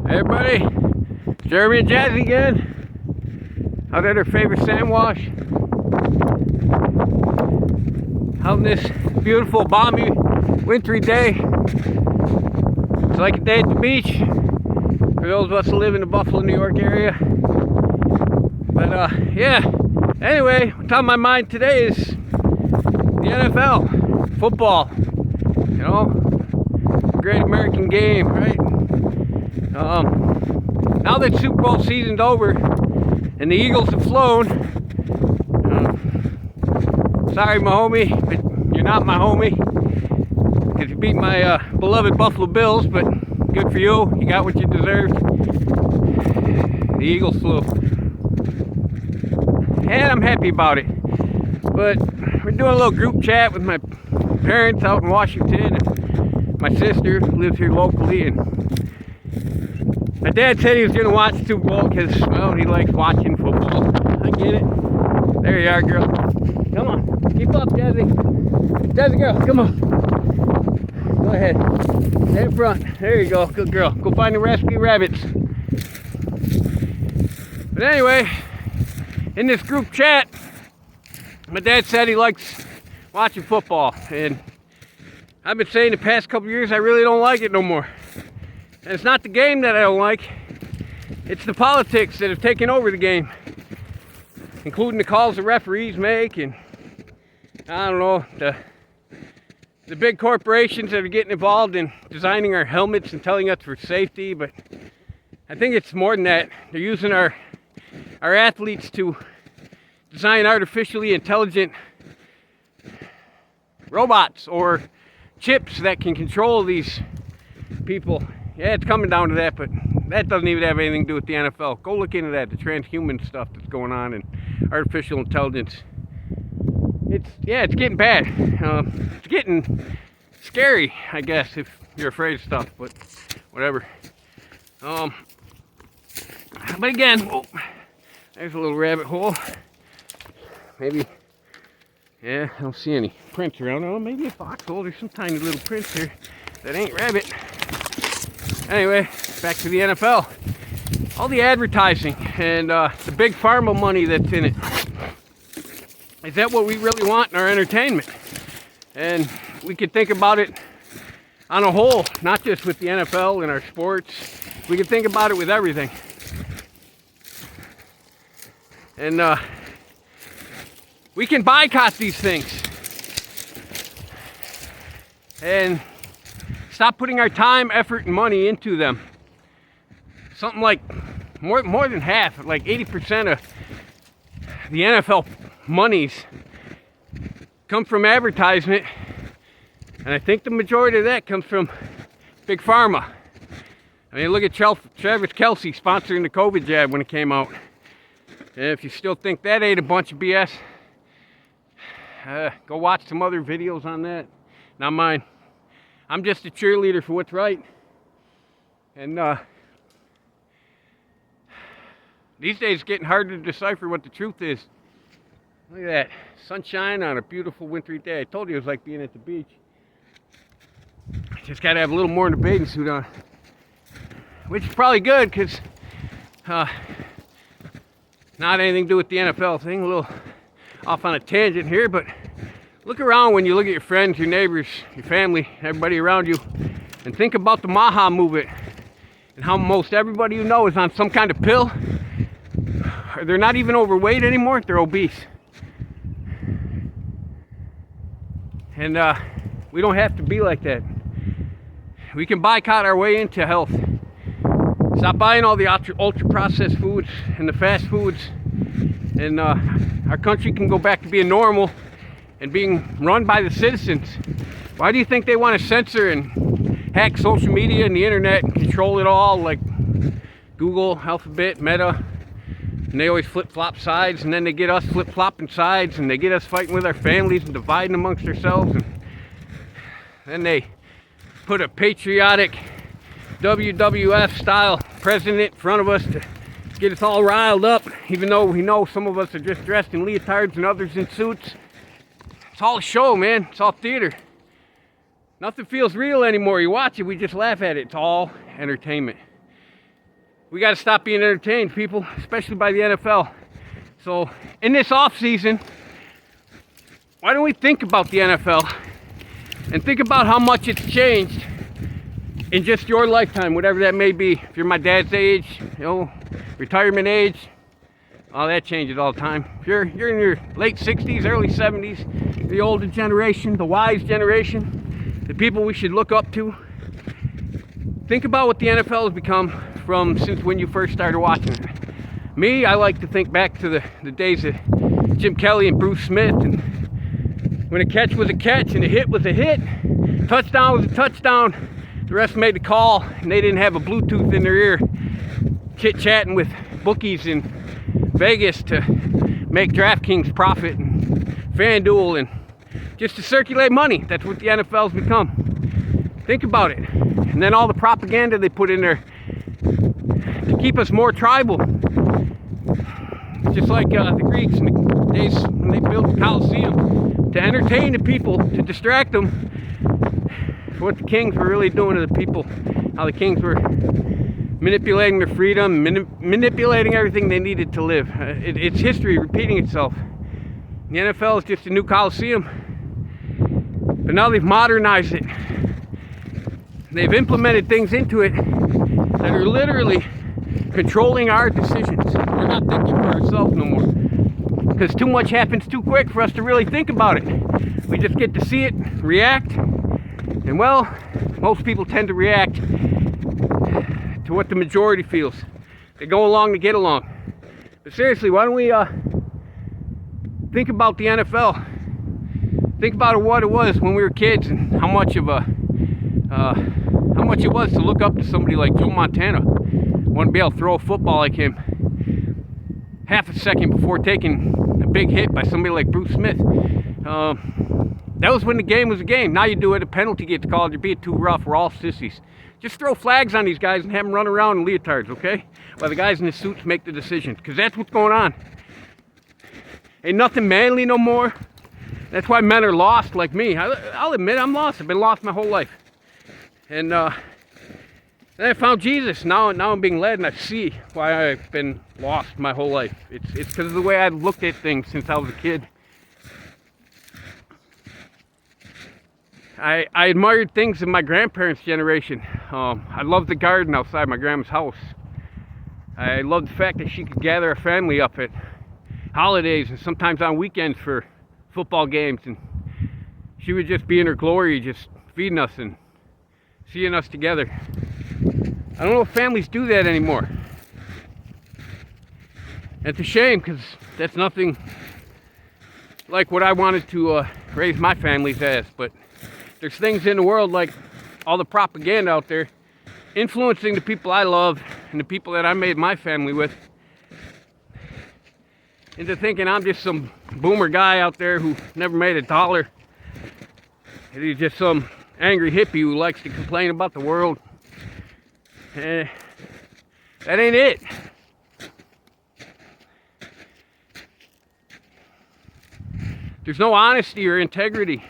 Hey everybody, Jeremy and Jazzy again, out at our favorite sand wash, out on this beautiful, balmy, wintry day. It's like a day at the beach for those of us who live in the Buffalo, New York area. But yeah, anyway, what's on my mind today is the NFL, football, you know, great American game, right? Now that Super Bowl season's over and the Eagles have flown, sorry my homie, but you're not my homie because you beat my beloved Buffalo Bills, but good for you, you got what you deserved. The Eagles flew and I'm happy about it. But we're doing a little group chat with my parents out in Washington and my sister who lives here locally, and my dad said he was going to watch Super Bowl because, well, he likes watching football. I get it. There you are, girl. Come on. Keep up, Jazzy. Jazzy girl, come on. Go ahead. Stay in front. There you go. Good girl. Go find the rescue rabbits. But anyway, in this group chat, my dad said he likes watching football. And I've been saying the past couple years I really don't like it no more. And it's not the game that I don't like, it's the politics that have taken over the game, including the calls the referees make, and I don't know, the big corporations that are getting involved in designing our helmets and telling us for safety. But I think it's more than that. They're using our athletes to design artificially intelligent robots or chips that can control these people. Yeah, it's coming down to that, but that doesn't even have anything to do with the NFL. Go look into that, the transhuman stuff that's going on and artificial intelligence. It's getting bad. It's getting scary, I guess, if you're afraid of stuff, but whatever. But again, oh, there's a little rabbit hole. Maybe, yeah, I don't see any prints around. Oh, maybe a foxhole. There's some tiny little prints here that ain't rabbit. Anyway, back to the NFL. All the advertising and the big pharma money that's in it. Is that what we really want in our entertainment? And we could think about it on a whole, not just with the NFL and our sports. We could think about it with everything. And we can boycott these things. And stop putting our time, effort, and money into them. Something like more than half, like 80% of the NFL monies come from advertisement, and I think the majority of that comes from Big Pharma. I mean, look at Travis Kelce sponsoring the COVID jab when it came out. And if you still think that ain't a bunch of BS, go watch some other videos on that. Not mine. I'm just a cheerleader for what's right. And these days it's getting harder to decipher what the truth is. Look at that. Sunshine on a beautiful wintry day. I told you it was like being at the beach. Just got to have a little more in the bathing suit on. Which is probably good because not anything to do with the NFL thing. A little off on a tangent here, but look around when you look at your friends, your neighbors, your family, everybody around you, and think about the Maha movement and how most everybody you know is on some kind of pill. Or they're not even overweight anymore, they're obese. And we don't have to be like that. We can boycott our way into health. Stop buying all the ultra-processed foods and the fast foods, and our country can go back to being normal and being run by the citizens. Why do you think they want to censor and hack social media and the internet and control it all, like Google, Alphabet, Meta? And they always flip-flop sides, and then they get us flip-flopping sides, and they get us fighting with our families and dividing amongst ourselves, and then they put a patriotic WWF style president in front of us to get us all riled up, even though we know some of us are just dressed in leotards and others in suits. It's all a show, man. It's all theater. Nothing feels real anymore. You watch it, we just laugh at it. It's all entertainment. We got to stop being entertained, people, especially by the NFL. So in this off season, why don't we think about the NFL and think about how much it's changed in just your lifetime, whatever that may be. If you're my dad's age, you know, retirement age, all that changes all the time. If you're in your late 60s, early 70s, the older generation, the wise generation, the people we should look up to, think about what the NFL has become from since when you first started watching it. Me, I like to think back to the days of Jim Kelly and Bruce Smith, and when a catch was a catch and a hit was a hit, touchdown was a touchdown, the rest made the call, and they didn't have a Bluetooth in their ear chit-chatting with bookies in Vegas to make DraftKings profit and FanDuel and just to circulate money. That's what the NFL's become. Think about it. And then all the propaganda they put in there to keep us more tribal. It's just like the Greeks in the days when they built the Colosseum to entertain the people, to distract them for what the kings were really doing to the people, how the kings were manipulating their freedom, manipulating everything they needed to live. It's history repeating itself. The NFL is just a new Colosseum, but now they've modernized it. They've implemented things into it that are literally controlling our decisions. We're not thinking for ourselves no more, because too much happens too quick for us to really think about it. We just get to see it, react, and well, most people tend to react to what the majority feels. They go along to get along. But seriously, why don't we think about the NFL? Think about what it was when we were kids, and how much it was to look up to somebody like Joe Montana. Want to be able to throw a football like him half a second before taking a big hit by somebody like Bruce Smith. That was when the game was a game. Now you do it, a penalty gets called, you're being too rough, we're all sissies. Just throw flags on these guys and have them run around in leotards, okay? While the guys in the suits make the decision, because that's what's going on. Ain't nothing manly no more. That's why men are lost like me. I'll admit I'm lost. I've been lost my whole life. And then I found Jesus. Now I'm being led, and I see why I've been lost my whole life. It's because of the way I've looked at things since I was a kid. I admired things in my grandparents' generation. I loved the garden outside my grandma's house. I loved the fact that she could gather a family up at holidays and sometimes on weekends for football games, and she would just be in her glory, just feeding us and seeing us together. I don't know if families do that anymore. It's a shame, because that's nothing like what I wanted to raise my families as. But there's things in the world, like all the propaganda out there, influencing the people I love and the people that I made my family with, into thinking I'm just some boomer guy out there who never made a dollar. And he's just some angry hippie who likes to complain about the world. That ain't it. There's no honesty or integrity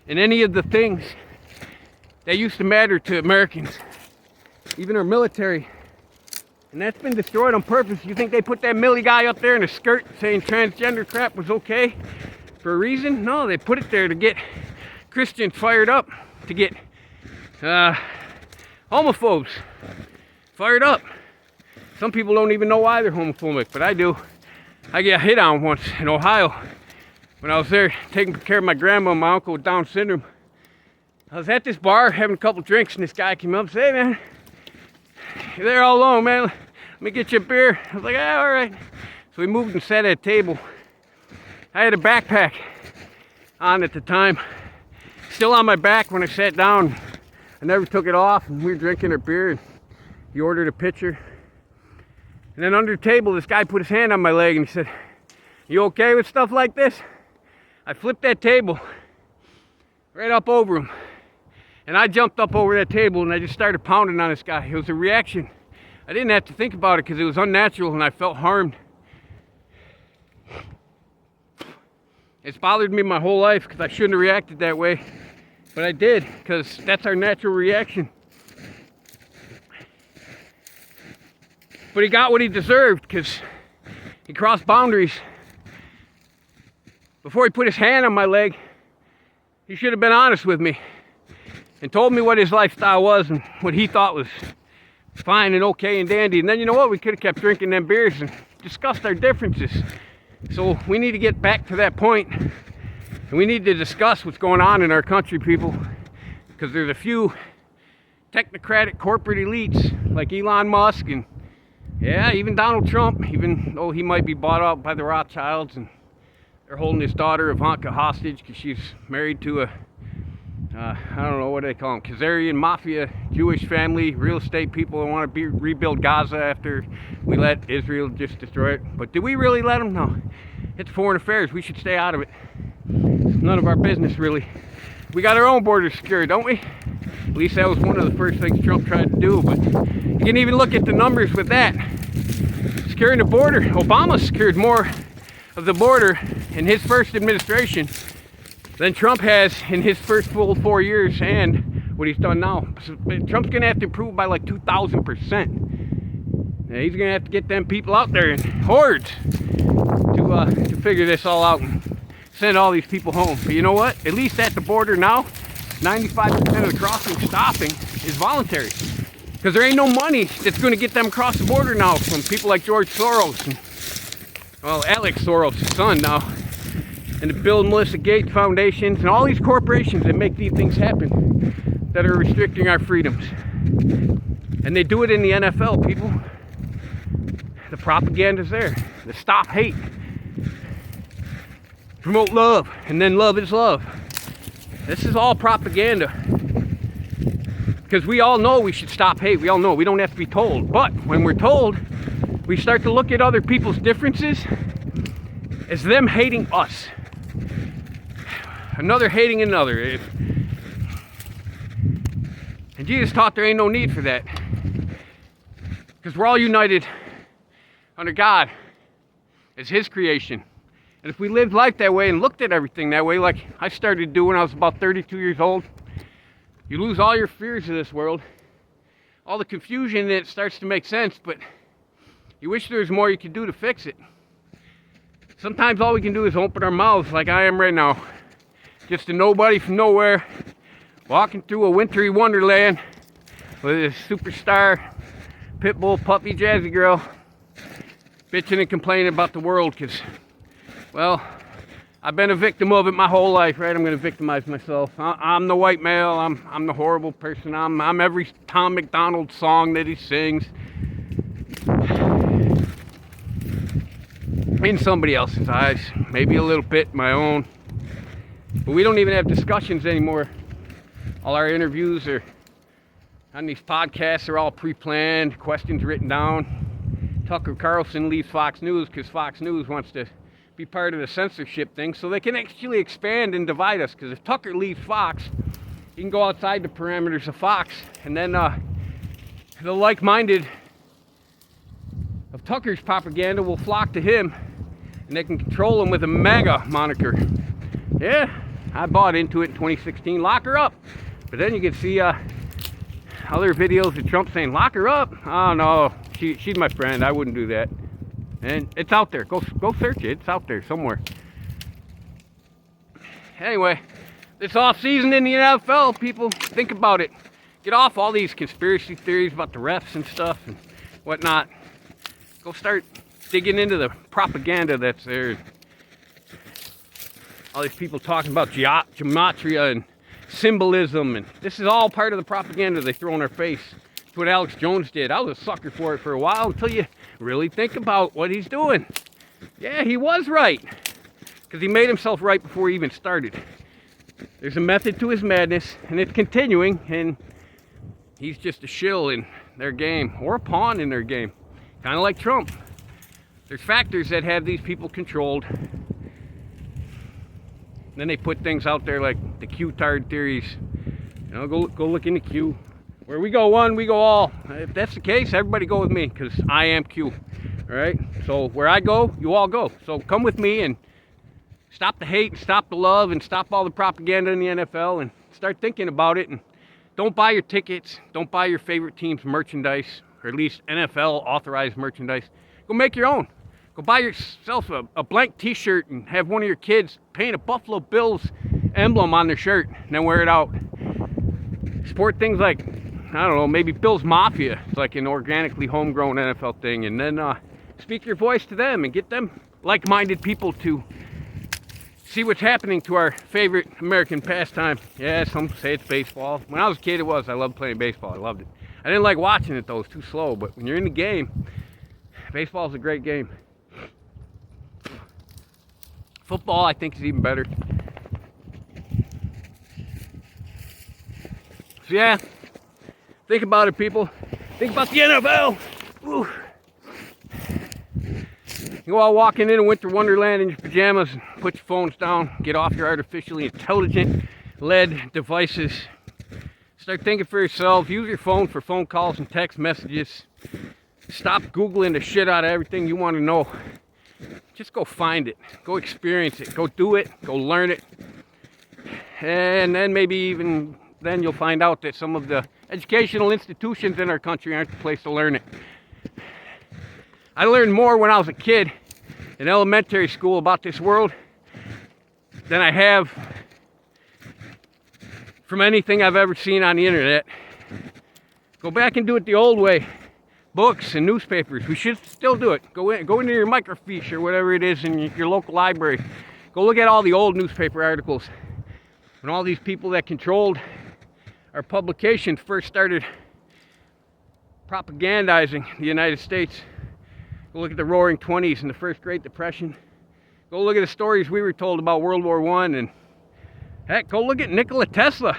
in any of the things that used to matter to Americans, even our military. And that's been destroyed on purpose. You think they put that Millie guy up there in a skirt saying transgender crap was okay for a reason? No, they put it there to get Christians fired up, to get homophobes fired up. Some people don't even know why they're homophobic, but I do. I got hit on once in Ohio when I was there taking care of my grandma and my uncle with Down syndrome. I was at this bar having a couple drinks, and this guy came up and said, "Hey man, you're there all alone, man. Let me get you a beer." I was like, "Yeah, all right." So we moved and sat at a table. I had a backpack on at the time, still on my back when I sat down. I never took it off, and we were drinking our beer, and he ordered a pitcher. And then under the table, this guy put his hand on my leg, and he said, "You okay with stuff like this?" I flipped that table right up over him. And I jumped up over that table and I just started pounding on this guy. It was a reaction. I didn't have to think about it because it was unnatural and I felt harmed. It's bothered me my whole life because I shouldn't have reacted that way. But I did, because that's our natural reaction. But he got what he deserved because he crossed boundaries. Before he put his hand on my leg, he should have been honest with me and told me what his lifestyle was and what he thought was fine and okay and dandy. And then you know what? We could have kept drinking them beers and discussed our differences. So we need to get back to that point, and we need to discuss what's going on in our country, people, because there's a few technocratic corporate elites like Elon Musk and yeah, even Donald Trump, even though he might be bought out by the Rothschilds, and they're holding his daughter Ivanka hostage because she's married to a I don't know, what do they call them, Khazarian mafia Jewish family, real estate people that want to rebuild Gaza after we let Israel just destroy it. But did we really let them? No. It's foreign affairs. We should stay out of it. It's none of our business, really. We got our own borders secured, don't we? At least that was one of the first things Trump tried to do. But you can even look at the numbers with that. Securing the border. Obama secured more of the border in his first administration than Trump has in his first full 4 years and what he's done now. So Trump's going to have to improve by like 2,000%. He's going to have to get them people out there in hordes to figure this all out and send all these people home. But you know what? At least at the border now, 95% of the crossing stopping is voluntary. Because there ain't no money that's going to get them across the border now from people like George Soros and, well, Alex Soros' son now, and the Bill and Melinda Gates foundations and all these corporations that make these things happen that are restricting our freedoms. And they do it in the NFL, people. The propaganda's there. The stop hate. Promote love, and then love is love. This is all propaganda. Because we all know we should stop hate. We all know. We don't have to be told. But when we're told, we start to look at other people's differences as them hating us. Another hating another. And Jesus taught there ain't no need for that. Because we're all united under God as His creation. And if we lived life that way and looked at everything that way, like I started to do when I was about 32 years old, you lose all your fears of this world, all the confusion, and it starts to make sense, but you wish there was more you could do to fix it. Sometimes all we can do is open our mouths like I am right now. Just a nobody from nowhere, walking through a wintry wonderland with a superstar pit bull puppy jazzy girl, bitching and complaining about the world because, well, I've been a victim of it my whole life, right? I'm going to victimize myself. I'm the white male. I'm the horrible person. I'm every Tom McDonald song that he sings in somebody else's eyes, maybe a little bit my own. But we don't even have discussions anymore. All our interviews are on these podcasts are all pre-planned, questions written down. Tucker Carlson leaves Fox News because Fox News wants to be part of the censorship thing so they can actually expand and divide us. Because if Tucker leaves Fox, he can go outside the parameters of Fox, and then the like-minded of Tucker's propaganda will flock to him, and they can control him with a MAGA moniker. Yeah, I bought into it in 2016. Lock her up. But then you can see other videos of Trump saying, lock her up. Oh no, she's my friend. I wouldn't do that. And it's out there. Go search it. It's out there somewhere. Anyway, this off season in the NFL, people, think about it. Get off all these conspiracy theories about the refs and stuff and whatnot. Go start digging into the propaganda that's there. All these people talking about gematria and symbolism, and this is all part of the propaganda they throw in our face. That's what Alex Jones did. I was a sucker for it for a while until you really think about what he's doing. Yeah, he was right, because he made himself right before he even started. There's a method to his madness, and it's continuing, and he's just a shill in their game, or a pawn in their game, kind of like Trump. There's factors that have these people controlled. Then they put things out there like the Q-tard theories. You know, go look into Q. Where we go one, we go all. If that's the case, everybody go with me, because I am Q. All right? So where I go, you all go. So come with me and stop the hate, and stop the love, and stop all the propaganda in the NFL, and start thinking about it. And don't buy your tickets. Don't buy your favorite team's merchandise. or at least NFL authorized merchandise. Go make your own. Go buy yourself a blank t-shirt and have one of your kids paint a Buffalo Bills emblem on their shirt and then wear it out. Support things like, I don't know, maybe Bills Mafia. It's like an organically homegrown NFL thing. And then speak your voice to them and get them like-minded people to see what's happening to our favorite American pastime. Yeah, some say it's baseball. When I was a kid, it was. I loved playing baseball. I loved it. I didn't like watching it, though. It was too slow. But when you're in the game, baseball is a great game. Football, I think, is even better. So, yeah, think about it, people. Think about the NFL. Ooh. You go out walking in a winter wonderland in your pajamas, and put your phones down, get off your artificially intelligent LED devices. Start thinking for yourself. Use your phone for phone calls and text messages. Stop Googling the shit out of everything you want to know. Just go find it. Go experience it. Go do it. Go learn it. And then maybe even then you'll find out that some of the educational institutions in our country aren't the place to learn it. I learned more when I was a kid in elementary school about this world than I have from anything I've ever seen on the internet. Go back and do it the old way. Books and newspapers. We should still do it. Go into your microfiche or whatever it is in your local library. Go look at all the old newspaper articles. When all these people that controlled our publications first started propagandizing the United States. Go look at the Roaring 20s and the First Great Depression. Go look at the stories we were told about World War I. And heck, go look at Nikola Tesla.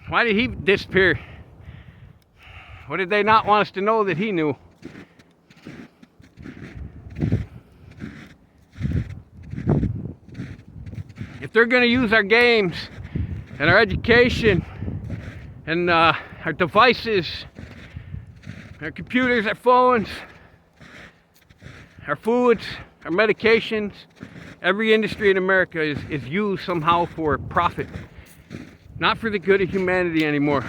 Why did he disappear? What did they not want us to know that he knew? If they're going to use our games and our education and our devices, our computers, our phones, our foods, our medications, every industry in America is used somehow for profit, not for the good of humanity anymore.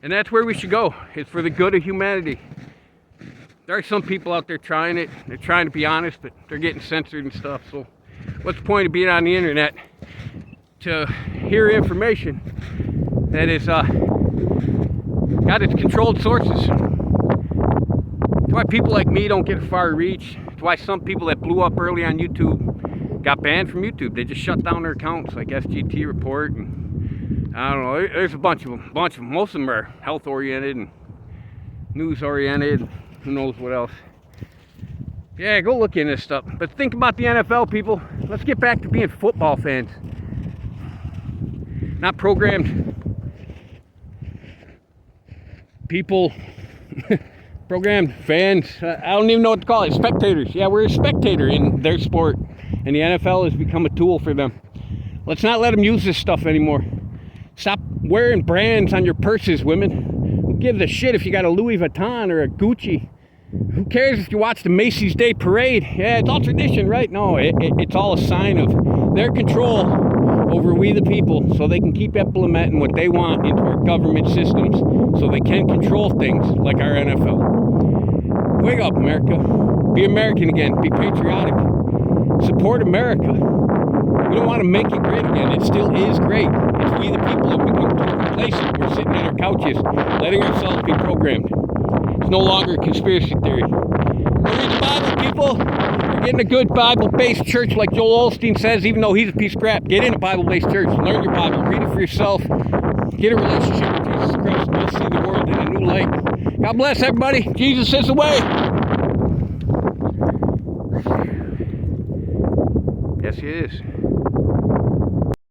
And that's where we should go. It's for the good of humanity. There are some people out there trying it. They're trying to be honest, but they're getting censored and stuff. So what's the point of being on the internet? To hear information that is got its controlled sources. That's why people like me don't get a far reach. That's why some people that blew up early on YouTube got banned from YouTube. They just shut down their accounts, like SGT Report and I don't know, there's a bunch of them. Most of them are health-oriented and news-oriented. Who knows what else. Yeah, go look into this stuff. But think about the NFL, people. Let's get back to being football fans. Not programmed people. Programmed fans. I don't even know what to call it. Spectators. Yeah, we're a spectator in their sport. And the NFL has become a tool for them. Let's not let them use this stuff anymore. Stop wearing brands on your purses, women. Who gives a shit if you got a Louis Vuitton or a Gucci? Who cares if you watch the Macy's Day Parade? Yeah, it's all tradition, right? No, it's all a sign of their control over we the people, so they can keep implementing what they want into our government systems, so they can control things like our NFL. Wake up, America. Be American again. Be patriotic. Support America. We don't want to make it great again. It still is great. It's we the people have become too complacent. We're sitting on our couches, letting ourselves be programmed. It's no longer a conspiracy theory. Read the Bible, people. We're getting a good Bible-based church, like Joel Osteen says, even though he's a piece of crap. Get in a Bible-based church. Learn your Bible. Read it for yourself. Get a relationship with Jesus Christ. You'll see the world in a new light. God bless everybody. Jesus is the way. Yes, he is.